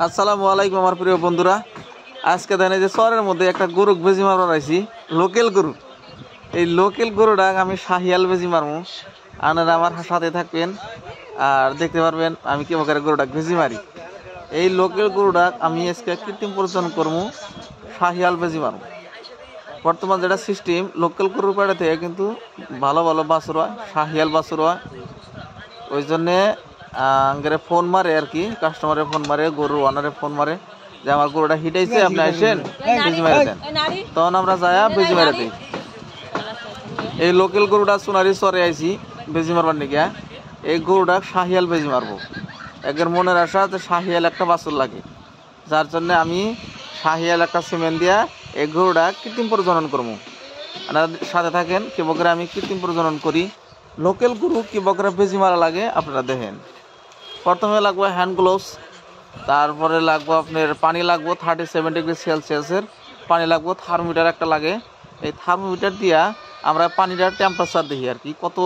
আসসালামু আলাইকুম আমার প্রিয় বন্ধুরা। আজকে দেখেন যে শহরের মধ্যে একটা গরু বেজি মারবার আইছি, লোকাল গরু। এই লোকাল গরুটা আমি শাহিয়াল বেজি মারবো। আপনারা আমার সাথে থাকবেন আর দেখতে পারবেন আমি কি প্রকারে গরুটা বেজি মারি। এই লোকাল গরুটা আমি আজকে কৃত্রিম প্রজনন করবো, শাহিয়াল বেজি মারবো। বর্তমান যেটা সিস্টেম, লোকাল গরুর পেড়ে থেকে কিন্তু ভালো ভালো বাছুর হয়, শাহিয়াল বাছুর হয়। ওই জন্যে আঙ্গেরে ফোন মারে আর কি, কাস্টমারে ফোন মারে, গরু ওনারে ফোন মারে যে আমার গরুটা হিটাইছে, আপনি আসেন বেজি মেরে দেন। তখন আমরা যাই বেজি মেরে দিই। এই লোকাল গরুটা সোনারি চরে আইছি বেজি মারবার নিকে। এই গরুটা শাহিয়াল বেজি মারবো। একের মনের আশা যে শাহিয়াল একটা বাছুর লাগে, যার জন্য আমি শাহিয়াল একটা সিমেন্ট দিয়া এই গরুটা কৃত্রিম প্রজনন করবো। আপনারা সাথে থাকেন কি বকরে আমি কৃত্রিম প্রজনন করি। লোকাল গরু কি বকরে বেজি মারা লাগে আপনারা দেখেন। প্রথমে লাগবে হ্যান্ড গ্লোভস, তারপরে লাগবে আপনার পানি লাগবে 37 ডিগ্রি সেলসিয়াসের পানি লাগবে, থার্মোমিটার একটা লাগে। এই থার্মোমিটার দিয়া আমরা পানিটার টেম্পারেচার দেখি আর কি, কত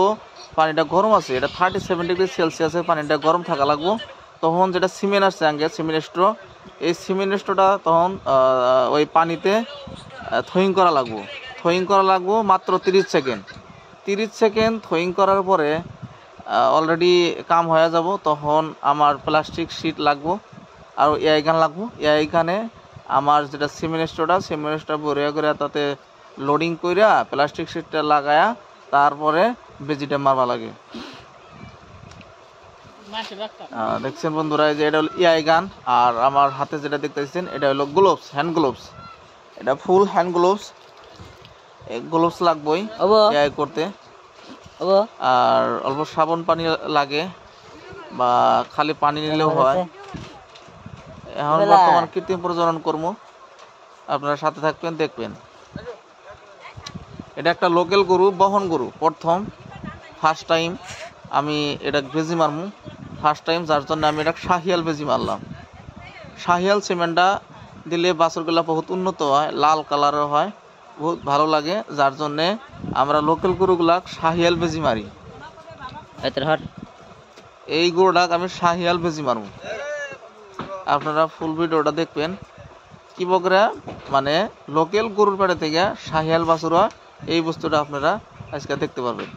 পানিটা গরম আছে। এটা 37 ডিগ্রি সেলসিয়াসের পানিটা গরম থাকা লাগবো। তখন যেটা সিমেন্ট আসছে আগে সিমেন্ট স্ট্রো, এই সিমেন্ট স্ট্রোটা তখন ওই পানিতে থ্রোয়িং করা লাগবো। থ্রোয়িং করা লাগবো মাত্র 30 সেকেন্ড। 30 সেকেন্ড থ্রোয়িং করার পরে অলরেডি কাম হয়ে যাব। তখন আমার প্লাস্টিক শিট লাগবো আর এয়াইগান লাগবো। এয়াইগানে আমার যেটা সিমেন্ট স্টোরটা ভরে করে তাতে লোডিং কইরা প্লাস্টিক শিটটা লাগায়া তারপরে বেজিটা মারবা লাগে। দেখছেন বন্ধুরা, যে এটা হলো এয়াইগান। আর আমার হাতে যেটা দেখতেছেন এটা হলো গ্লোভস, হ্যান্ড গ্লোভস। এটা ফুল হ্যান্ড গ্লোভস। এই গ্লোভস লাগবেই এয়াই করতে। আর অল্প সাবান পানি লাগে বা খালি পানি নিলেও হয়। এখন বর্তমান কৃত্রিম প্রজনন করবো, আপনারা সাথে থাকবেন দেখবেন। এটা একটা লোকাল গরু, বহন গরু। প্রথম ফার্স্ট টাইম আমি এটা বেজি মারবো, ফার্স্ট টাইম, যার জন্য আমি এটা শাহিয়াল বেজি মারলাম। শাহিয়াল সিমেন্টটা দিলে বাছুরগুলা বহুত উন্নত হয়, লাল কালারের হয়, বহুত ভালো লাগে। যার জন্যে আমরা লোকাল গরুগুলা শাহিয়াল বেজি মারি। এই গরুটাকে আমি শাহিয়াল বেজি মারবো। আপনারা ফুল ভিডিওটা দেখবেন কি বকরা মানে লোকাল গরুর পেড়ে থেকে শাহিয়াল বাছুরা, এই বস্তুটা আপনারা আজকে দেখতে পারবেন।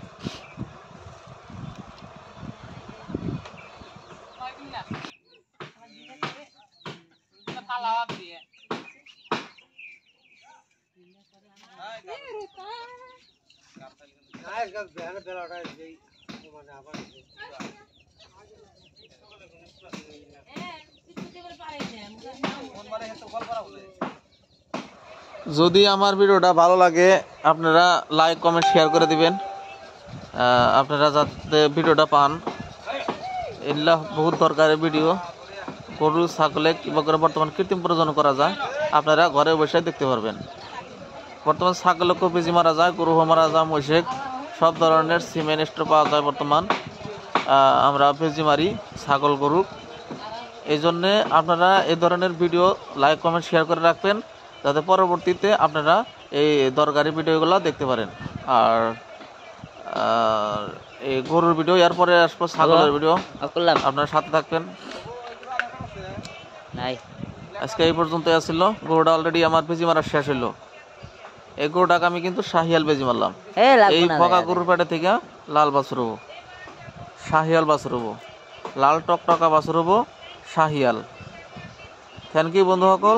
যদি আমার ভিডিওটা ভালো লাগে আপনারা লাইক কমেন্ট শেয়ার করে দিবেন, আপনারা যাতে ভিডিওটা পান। এগুলা বহুত দরকারি ভিডিও। গরু ছাগলে কিংবা করে বর্তমান কৃত্রিম প্রজনন করা যায়, আপনারা ঘরে বসে দেখতে পারবেন। বর্তমান ছাগলকেও বেজি মারা যায়, গরুও মারা যায়, মহিষেক সব ধরনের সিমেন্ট স্টোর পাওয়া যায়। বর্তমান আমরা বেজি মারি ছাগল গরু। এই জন্যে আপনারা এই ধরনের ভিডিও লাইক কমেন্ট শেয়ার করে রাখবেন, যাতে পরবর্তীতে আপনারা এই দরকারি ভিডিওগুলো দেখতে পারেন। আর এই গরুর ভিডিও এরপরে আসবো ছাগলের ভিডিও, আপনারা সাথে থাকবেন। আজকে এই পর্যন্ত আসছিল। গরুটা অলরেডি আমার বেজি মারা শেষ হইলো। এই গরুটাকে আমি কিন্তু শাহিয়াল বেজি মারলাম। এই ফকা গরুর পেটে থেকে লাল বাছুর হবো, শাহিয়াল বাছুর হবো, লাল টকটকা বাছুর হবো, শাহিয়াল। থ্যাংক ইউ বন্ধু সকল।